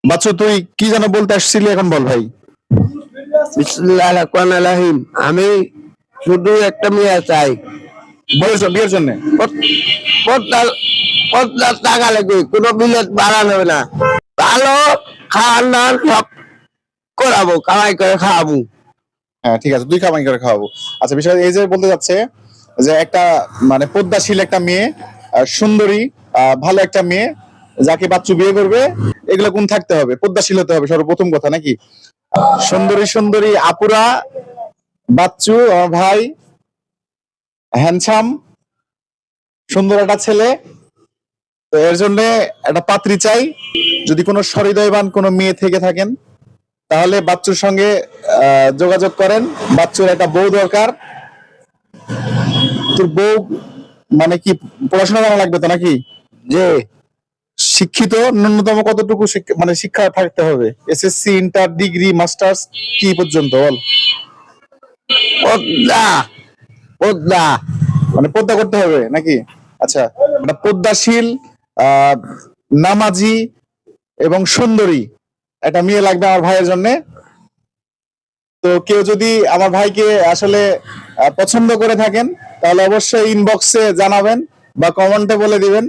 বাচ্চু, তুই কি যেন বলতে আসছিলি, এখন বল ভাই। বিসমিল্লাহির রহমানির রহিম। আমি শুধু একটা মেয়ে চাই। বিয়ের জন্য পদ্মার পদ্মার টাকা লাগবে, কোনো বিলেট বাড়ানো হবে না। ভালো খাওয়ার দাওয়ার সব করাবো, কামাই করে খাওয়াবো। হ্যাঁ, ঠিক আছে, তুই কামাই করে খাওয়াবো। আচ্ছা, বিষয় এই যে বলতে যাচ্ছে যে একটা মানে পদ্মাশীল একটা মেয়ে, সুন্দরী, ভালো একটা মেয়ে যাকে বাচ্চু বিয়ে করবে, এগুলো কোন থাকতে হবে? পদ্মাশীল হতে হবে সর্বপ্রথম কথা, নাকি? সুন্দরী সুন্দরী আপুরা, বাচ্চু আমার ভাই, হ্যান্ডসাম, সুন্দর একটা ছেলে। তো এর জন্য একটা পাত্রী চাই। যদি কোনো সহৃদয়বান কোনো মেয়ে থেকে থাকেন, তাহলে বাচ্চুর সঙ্গে যোগাযোগ করেন। বাচ্চুর একটা বউ দরকার। তোর বউ মানে কি পড়াশোনা জানা লাগবে তো, নাকি? যে শিক্ষিত ন্যূনতম কতটুকু মানে শিক্ষা থাকতে হবে? এসএসসি, ইন্টার, ডিগ্রি, মাস্টার্স, কি পর্যন্ত বল? পদ্মা পদ্মা মানে পদ্মা করতে হবে নাকি? আচ্ছা, একটা পদ্মাশীল, আহ নামাজি এবং সুন্দরী একটা মেয়ে লাগবে আমার ভাইয়ের জন্য। তো কেউ যদি আমার ভাইকে আসলে পছন্দ করে থাকেন, তাহলে অবশ্যই ইনবক্সে জানাবেন বা কমেন্টে বলে দিবেন।